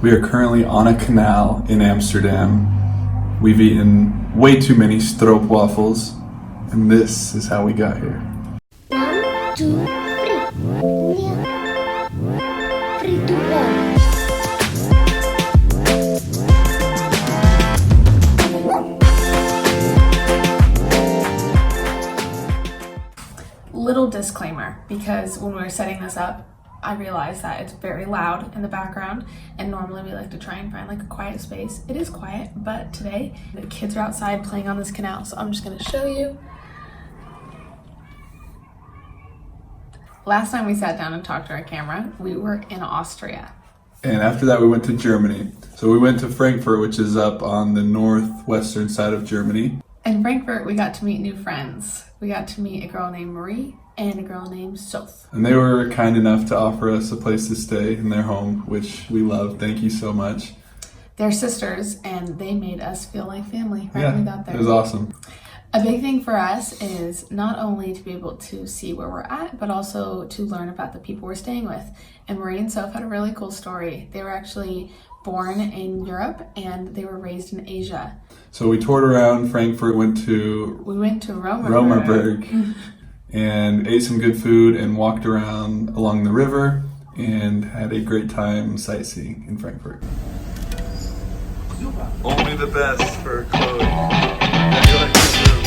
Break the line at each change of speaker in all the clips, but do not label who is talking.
We are currently on a canal in Amsterdam. We've eaten way too many stroopwafels, and this is how we got here.
1, 2, 3.
Little disclaimer, because when we were setting this up, I realized that it's very loud in the background, and normally we like to try and find like a quiet space. It is quiet, but today the kids are outside playing on this canal, so I'm just going to show you. Last time we sat down and talked to our camera, we were in Austria.
And after that we went to Germany. So we went to Frankfurt, which is up on the northwestern side of Germany.
In Frankfurt, we got to meet new friends. We got to meet a girl named Marie and a girl named Soph.
And they were kind enough to offer us a place to stay in their home, which we love. Thank you so much.
They're sisters, and they made us feel like family right when we got there.
It was awesome.
A big thing for us is not only to be able to see where we're at, but also to learn about the people we're staying with. And Marie and Soph had a really cool story. They were actually born in Europe, and they were raised in Asia.
So we toured around Frankfurt, went to Romerberg and ate some good food and walked around along the river and had a great time sightseeing in Frankfurt.
Only the best for Chloe. How do you like this room?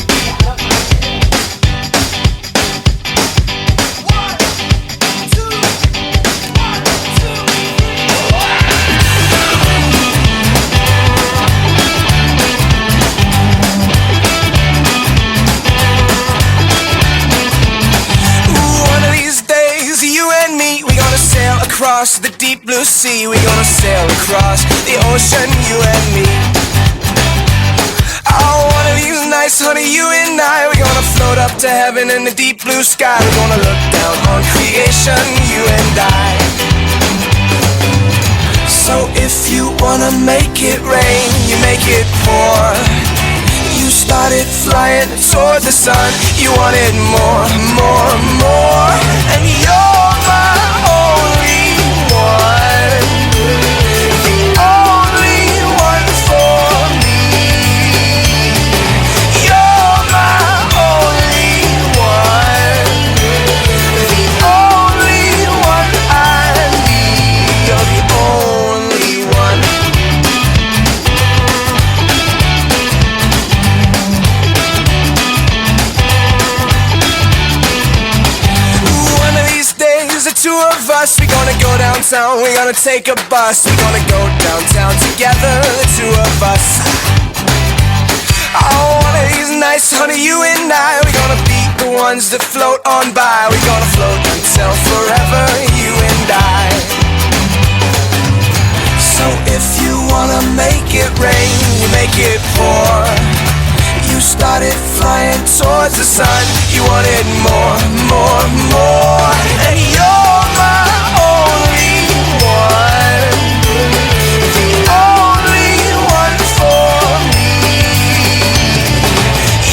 Across the deep blue sea, we're gonna sail across the ocean, you and me. Oh, one of these nights, honey, you and I, we're gonna float up to heaven in the deep blue sky. We're gonna look down on creation, you and I. So if you wanna make it rain, you make it pour. You started flying toward the sun, you wanted more, more, more. And you're my only one, the only one for me. You're my only one, the only one I need. You're the only one. One of these days, the two of us, we're gonna go downtown, we're gonna take a bus, we're gonna go downtown together, the two of us. Oh, one of these nights, honey, you and I, we're gonna be the ones that float on by. We're gonna float until forever, you and I. So if you wanna make it rain, you make it pour. You started flying towards the sun, you wanted more, more, more. And you're my only one, the only one for me.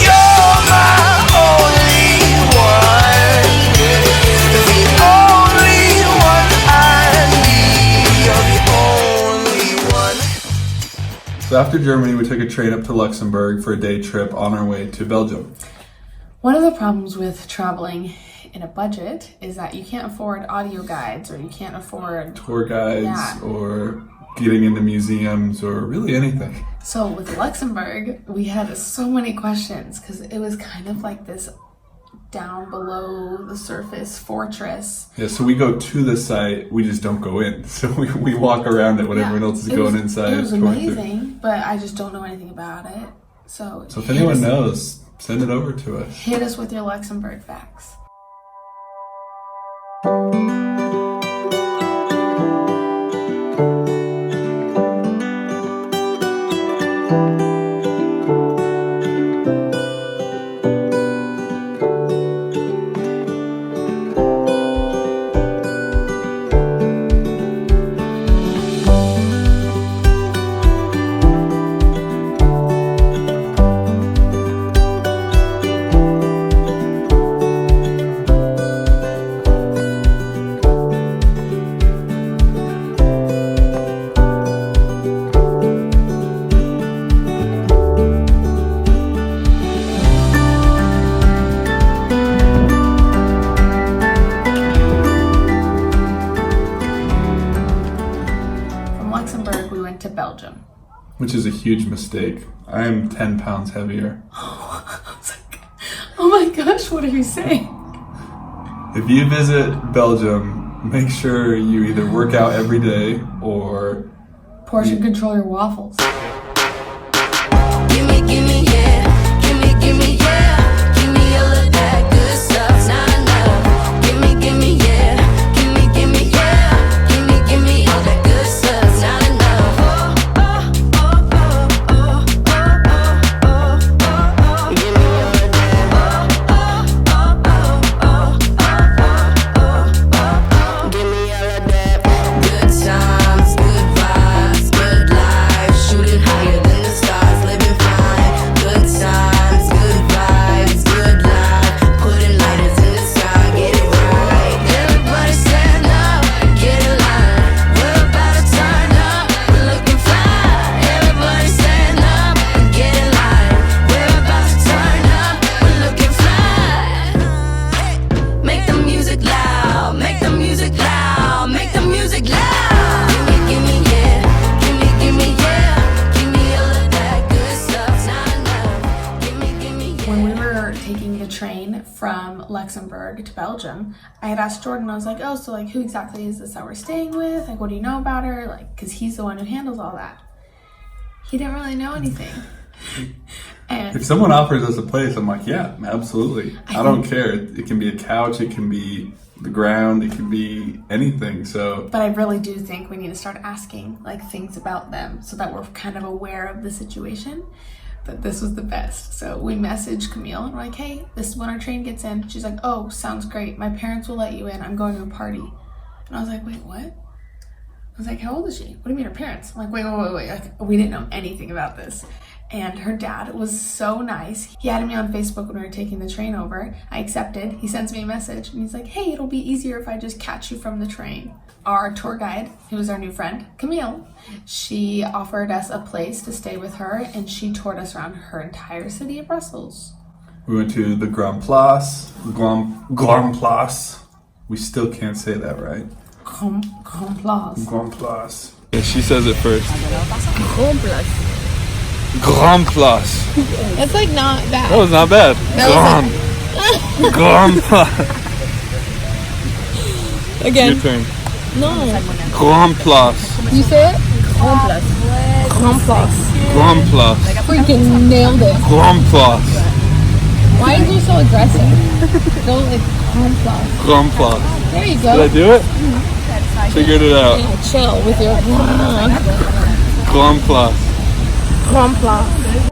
You're my only one, the only one I need. You're the only one.
So after Germany, we took a train up to Luxembourg for a day trip on our way to Belgium.
One of the problems with traveling in a budget is that you can't afford audio guides, or you can't afford
Tour guides or getting into museums or really anything.
So with Luxembourg, we had so many questions because it was kind of like this down below the surface fortress.
Yeah, so we go to the site, we just don't go in. So we walk around it when everyone else is going inside.
It was amazing, but I just don't know anything about it. So
if anyone knows, send it over to us.
Hit us with your Luxembourg facts. Luxembourg, we went to Belgium.
Which is a huge mistake. I am 10 pounds heavier.
I was like, oh my gosh, what are you saying?
If you visit Belgium, make sure you either work out every day or
Portion control your waffles.
Gimme, gimme, yeah. Gimme, yeah. Gimme all of that good stuff. Not enough. Gimme, yeah. Gimme, yeah. Gimme all that good stuff. Not enough. Gimme all of that. Gimme all of that. Good times, good vibes, good life. Shooting higher than the stars, living fine. Good times, good vibes, good life. Putting lighters in the sky, get it right. Everybody stand up, get in line. We're about to turn up, we're looking fly. Everybody stand up and get in line. We're about to turn up, we're looking fly. Make the music loud, make the music loud, make the music loud. Gimme, yeah. Gimme, yeah. Gimme all of that good stuff. Not enough. Gimme, yeah.
When we were taking the train from Luxembourg to Belgium, I had asked Jordan, I was like, oh, so like who exactly is this that we're staying with? Like, what do you know about her? Like, because he's the one who handles all that. He didn't really know anything. And
if someone offers us a place, I'm like, yeah, absolutely. I don't care. It can be a couch, it can be the ground, it can be anything. So
but I really do think we need to start asking like things about them so that we're kind of aware of the situation. But this was the best. So we messaged Camille and we're like, hey, this is when our train gets in. She's like, oh, sounds great. My parents will let you in. I'm going to a party. And I was like, wait, what? I was like, how old is she? What do you mean her parents? I'm like, wait. Like, we didn't know anything about this. And her dad was so nice. He added me on Facebook when we were taking the train over. I accepted. He sends me a message and he's like, hey, it'll be easier if I just catch you from the train. Our tour guide, who was our new friend, Camille, she offered us a place to stay with her and she toured us around her entire city of Brussels.
we went to the Grand Place. Grand Place. We still can't say that right.
Grand Place.
Grand Place. Yeah, she says it first. Grand Place.
That's like not bad.
That was not bad. Grand Place.
Again.
Your turn.
No.
Grand Place.
You say it? Grand Place. Grand Place.
Grand Place.
Freaking nailed it.
Grand Place.
Why are you so aggressive? Go like Grand Place.
Grand Place.
There you go.
Did I do it? Figured it out.
Yeah, chill with your
Grand Place.
Grand Place.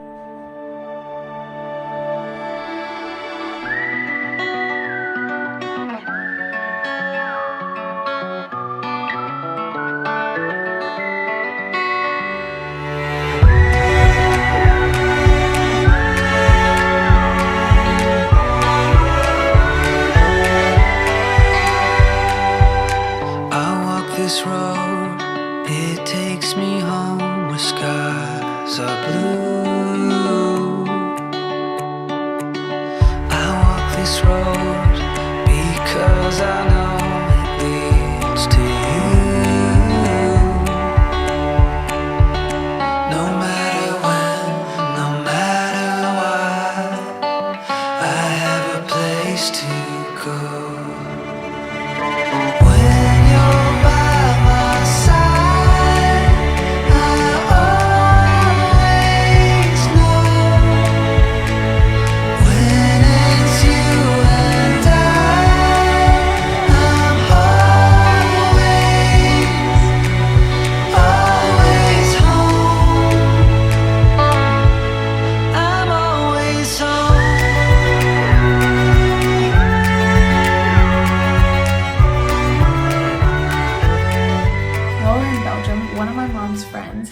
This road, it takes me home where skies are blue. I walk this road because I know it leads to you. No matter when, no matter what, I have a place to go.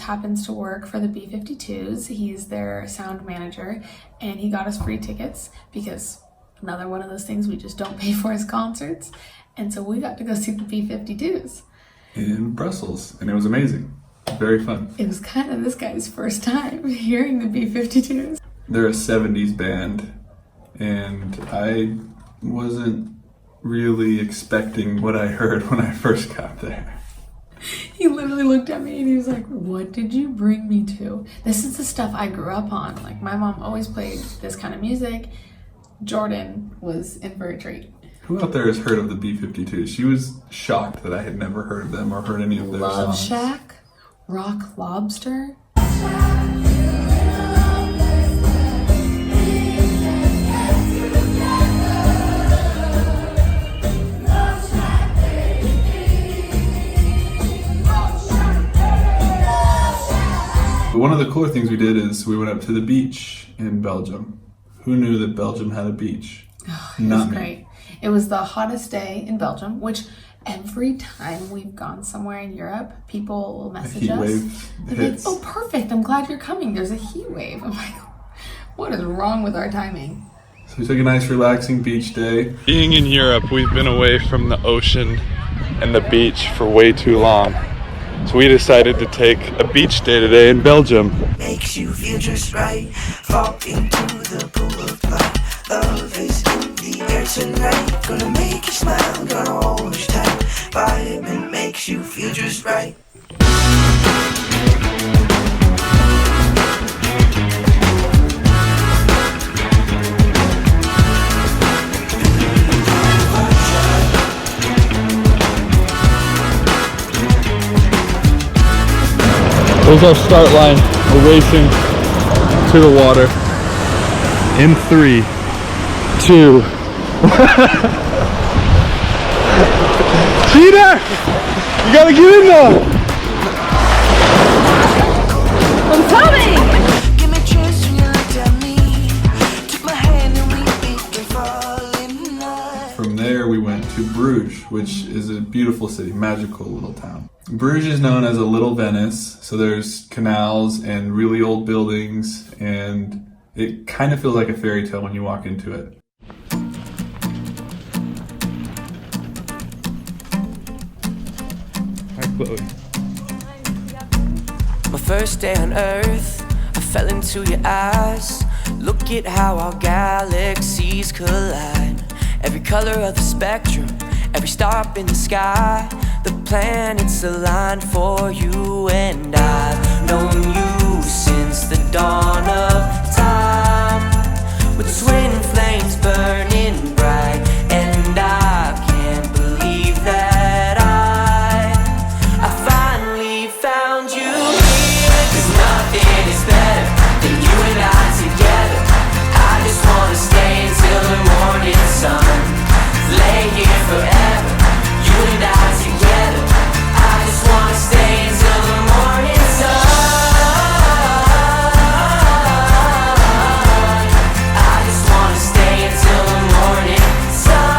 Happens to work for the B-52s. He's their sound manager and he got us free tickets because another one of those things we just don't pay for is concerts. And so we got to go see the B-52s
in Brussels and it was amazing. Very fun.
It was kind of this guy's first time hearing the B-52s.
They're a 70s band and I wasn't really expecting what I heard when I first got there.
He literally looked at me and he was like, what did you bring me to? This is the stuff I grew up on. Like, my mom always played this kind of music. Jordan was in for a treat.
Who out there has heard of the B-52s? She was shocked that I had never heard of them or heard any of their
Love
songs.
Shack, Rock Lobster.
But one of the cooler things we did is we went up to the beach in Belgium. Who knew that Belgium had a beach?
It was great. It was the hottest day in Belgium, which every time we've gone somewhere in Europe, people will message
heat
us.
wave
They're
hits.
like, oh, perfect. I'm glad you're coming. There's a heat wave. I'm like, what is wrong with our timing?
So we took a nice relaxing beach day.
Being in Europe, we've been away from the ocean and the beach for way too long. So we decided to take a beach day today in Belgium.
Makes you feel just right. Fall into the pool of light. Love is in the air tonight. Gonna make you smile, gonna hold you tight. Vibe makes you feel just right.
There's our start line. We're racing to the water. In 3, 2. Cheater! You gotta get in there!
I'm coming!
Give me a chance when you looked at me. Took my hand and we can fall in love.
From there we went to Bruges, which is a beautiful city, magical little town. Bruges is known as a little Venice, so there's canals and really old buildings, and it kind of feels like a fairy tale when you walk into it.
Hi, Chloe.
My first day on Earth, I fell into your eyes. Look at how our galaxies collide. Every color of the spectrum, every star up in the sky. The planets aligned for you, and I've known you since the dawn of time. With twin flames burning bright, and I can't believe that I finally found you here. 'Cause nothing is better than you and I together. I just wanna stay until the morning sun. Lay here forever, you and I together. I just wanna stay until the morning sun. I just wanna stay until the morning sun.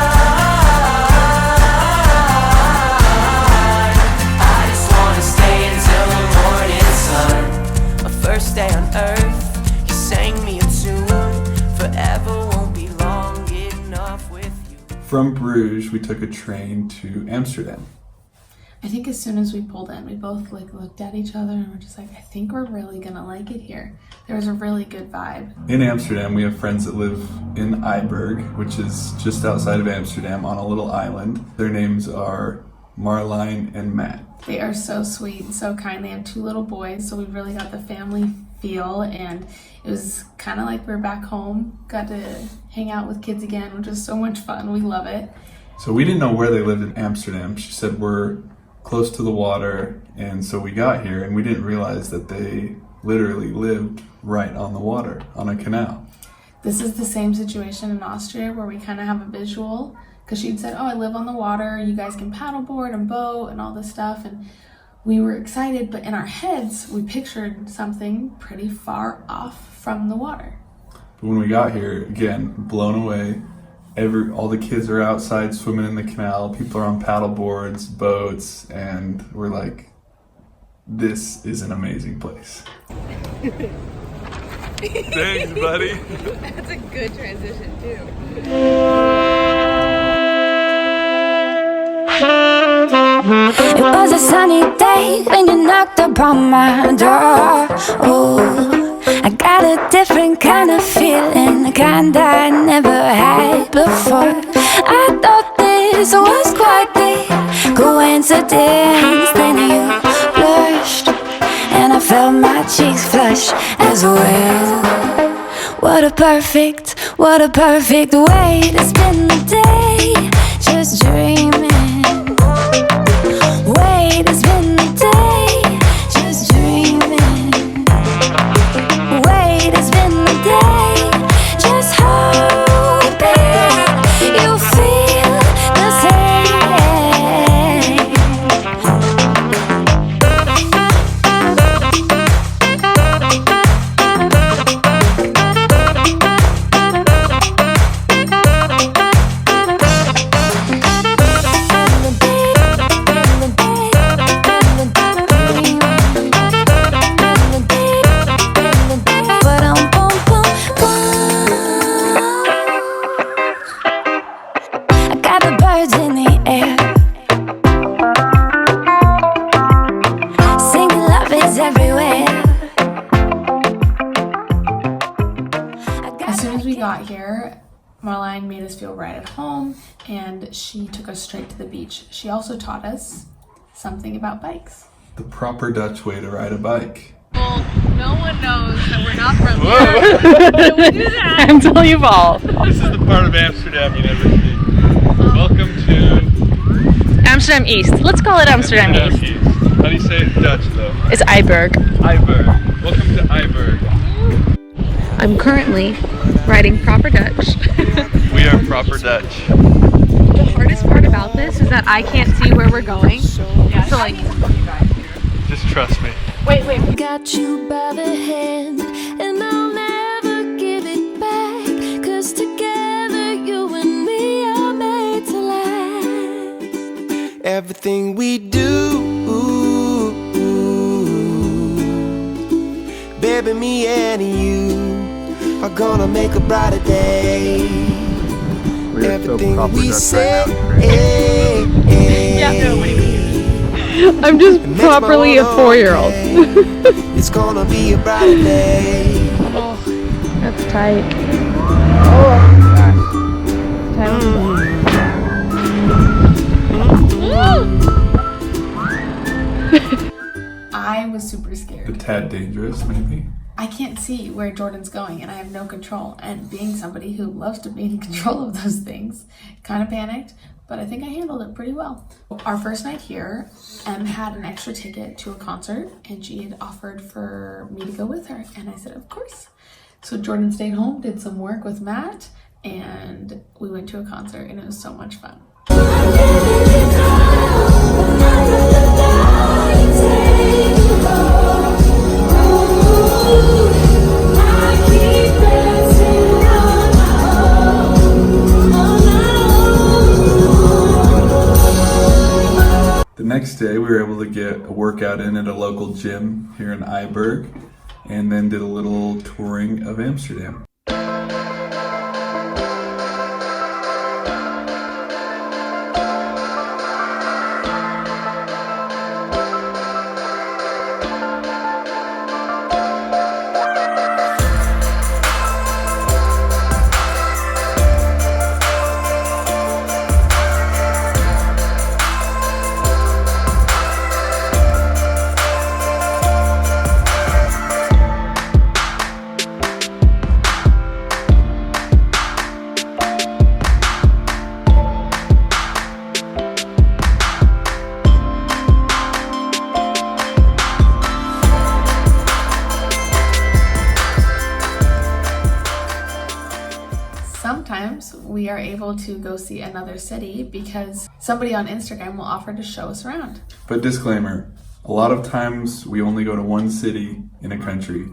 I just wanna stay until the morning sun. My first day on earth, you sang me a tune. Forever won't be long enough with you.
From Bruges, we took a train to Amsterdam.
I think as soon as we pulled in, we both like looked at each other and we're just like, I think we're really gonna like it here. There was a really good vibe.
In Amsterdam, we have friends that live in Eiberg, which is just outside of Amsterdam on a little island. Their names are Marline and Matt.
They are so sweet and so kind. They have 2 little boys, so we really got the family feel, and it was kind of like we're back home. Got to hang out with kids again, which is so much fun. We love it.
So we didn't know where they lived in Amsterdam. She said we're close to the water, and so we got here and we didn't realize that they literally lived right on the water, on a canal.
This is the same situation in Austria where we kind of have a visual, because she'd said, oh, I live on the water, you guys can paddleboard and boat and all this stuff, and we were excited, but in our heads we pictured something pretty far off from the water.
But when we got here, again, blown away. All the kids are outside swimming in the canal, people are on paddle boards, boats, and we're like, this is an amazing place.
Thanks, buddy.
That's a good transition, too.
It was a sunny day when you knocked upon my door. Oh, I got a different kind of feeling, the kind I never had before. I thought this was quite the Coincidence, then you blushed, and I felt my cheeks flush as well. What a perfect way to spend the day, just dreaming. Way to spend the day, just dreaming. Way to spend the day, just hoping you feel the same. I got the birds in the air, singing love is everywhere.
As soon as we got here, Marlene made us feel right at home and she took us straight to the beach. She also taught us something about bikes.
The proper Dutch way to ride a bike.
Well, no one knows that we're not from here. We do that until you fall.
This is the part of Amsterdam you never see. Welcome to
Amsterdam East. Let's call it Amsterdam East.
How do you say it in Dutch though?
It's Eiberg.
Eiberg. Welcome to Eiberg.
I'm currently riding proper Dutch.
We are proper Dutch.
The hardest part about this is that I can't see where we're going. So like,
Just trust me.
wait.
Got you by the hand, and I'll never give it back. 'Cause together you and me are made to last.
Everything we do, baby, me and you are gonna make a brighter day. Everything we say,
I'm just properly a 4-year-old.
It's gonna be a brighter day.
Oh, that's tight.
I was super scared.
A tad dangerous, maybe.
I can't see where Jordan's going and I have no control. And being somebody who loves to be in control of those things, kind of panicked, but I think I handled it pretty well. Our first night here, Em had an extra ticket to a concert and she had offered for me to go with her. And I said, of course. So Jordan stayed home, did some work with Matt, and we went to a concert and it was so much fun.
The next day, we were able to get a workout in at a local gym here in Eiberg, and then did a little touring of Amsterdam.
Sometimes we are able to go see another city because somebody on Instagram will offer to show us around.
But disclaimer, a lot of times we only go to one city in a country.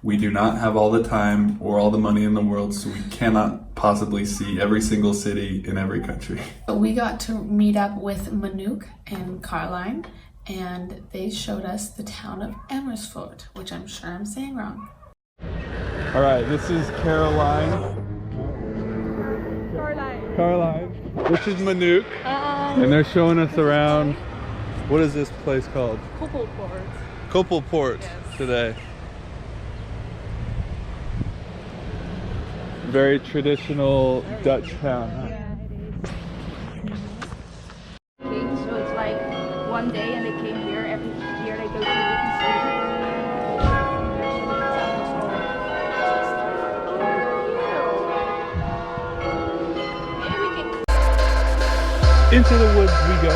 We do not have all the time or all the money in the world, so we cannot possibly see every single city in every country.
But we got to meet up with Manouk and Caroline, and they showed us the town of Amersfoort, which I'm sure I'm saying wrong.
All right, this is Caroline. This is Manouk, and they're showing us around. What is this place called? Koppelpoort today. Very traditional Dutch town. Huh?
So it's like
Into the woods we go.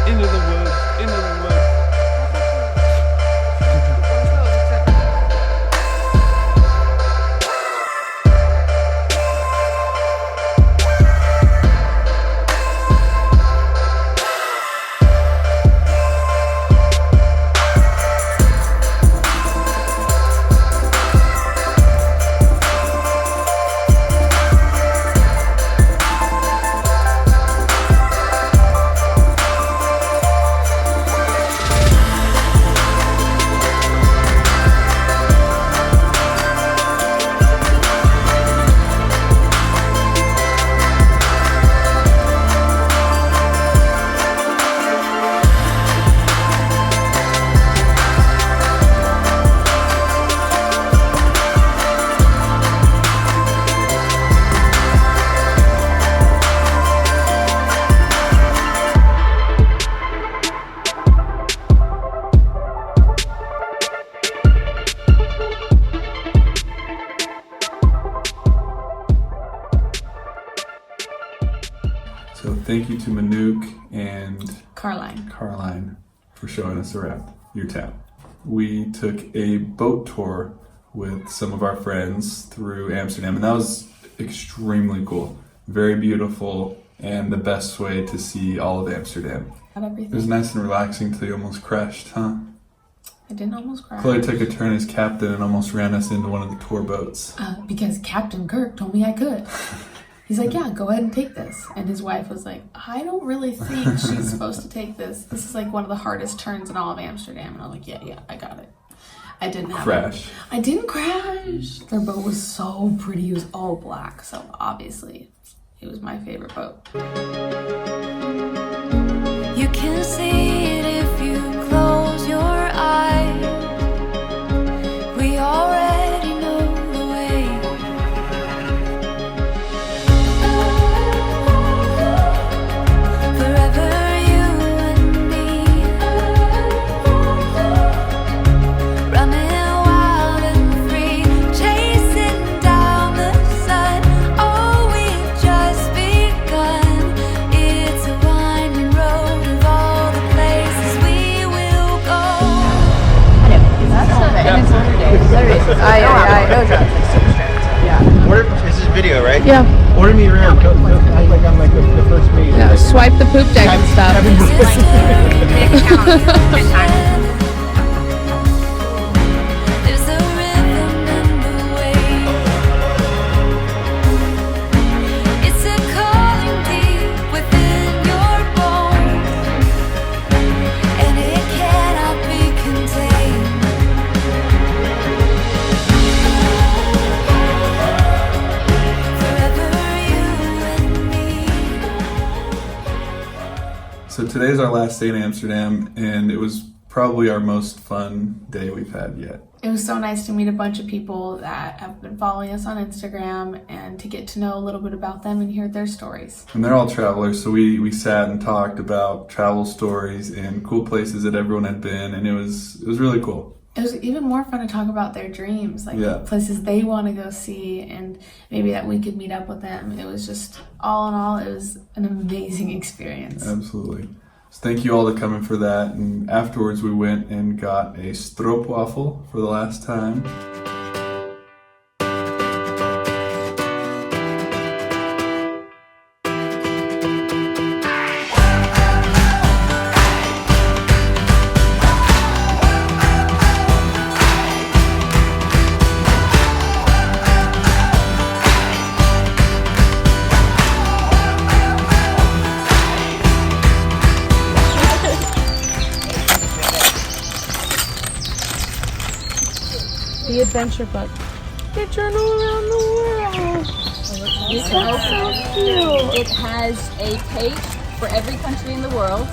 Into the woods, into the woods.
So thank you to Manouk and
Caroline
for showing us around your town. We took a boat tour with some of our friends through Amsterdam, and that was extremely cool. Very beautiful, and the best way to see all of Amsterdam. It was nice and relaxing till you almost crashed, huh?
I didn't almost crash.
Chloe took a turn as captain and almost ran us into one of the tour boats.
Because Captain Kirk told me I could. He's like, yeah, go ahead and take this. And his wife was like, I don't really think she's supposed to take this. This is like one of the hardest turns in all of Amsterdam. And I'm like, yeah, I got it. I didn't
crash.
I didn't crash. Their boat was so pretty. It was all black. So obviously, it was my favorite boat.
You can see it if you close your eyes. We already know the way. Forever you and me, running wild and free, chasing down the sun. Oh, we've just begun. It's a winding road of all the places we will go.
Order, this is video, right?
Yeah.
Order me around. Act like I'm like the first mate.
Yeah, swipe the poop deck and stuff.
There's a rhythm in the way. It's a calling deep within your bones, and it cannot be contained. Forever you and me.
So today's our last day in Amsterdam, and it was probably our most fun day we've had yet.
It was so nice to meet a bunch of people that have been following us on Instagram and to get to know a little bit about them and hear their stories.
And they're all travelers, so we sat and talked about travel stories and cool places that everyone had been, and it was really cool.
It was even more fun to talk about their dreams, like places they want to go see, and maybe that we could meet up with them. It was just, all in all, it was an amazing experience.
Absolutely. So thank you all for coming for that. And afterwards we went and got a stroopwafel for the last time.
The adventure book. They journal around the world.
This
so cute.
It has a page for every country in the world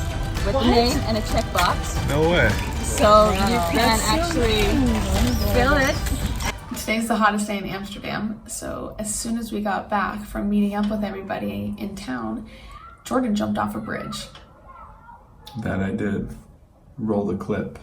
with the name and a checkbox.
No way.
So you can actually fill it.
Today's the hottest day in Amsterdam, so as soon as we got back from meeting up with everybody in town, Jordan jumped off a bridge.
That I did. Roll the clip.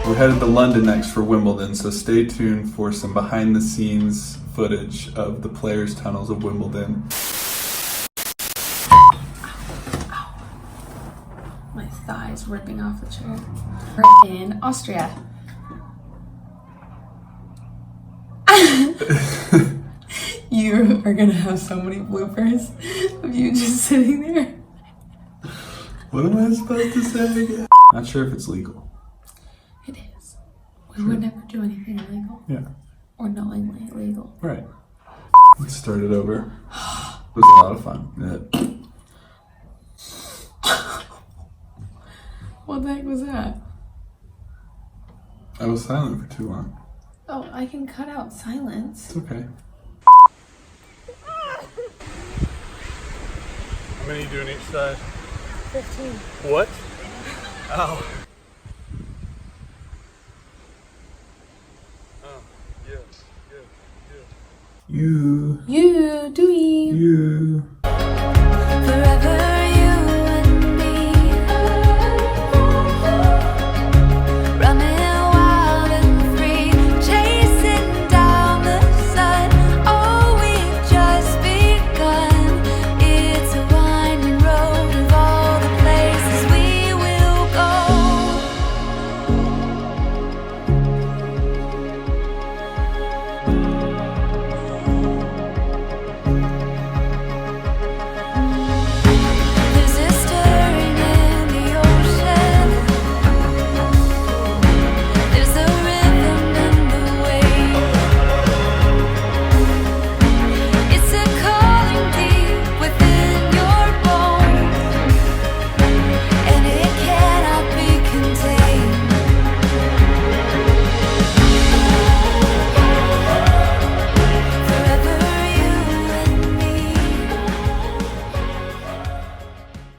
We're headed to London next for Wimbledon, so stay tuned for some behind the scenes footage of the players' tunnels of Wimbledon.
My thigh's ripping off the chair. We're in Austria. You are gonna have so many bloopers of you just sitting there.
What am I supposed to say again? Not sure if it's legal.
It is. We would never do anything illegal.
Yeah.
Or knowingly illegal.
Right. Let's start it over. It was a lot of fun.
What the heck was that?
I was silent for too long.
Oh, I can cut out silence.
It's okay.
How many you doing each side?
15.
What? Ow. Oh, yeah, good.
You
You do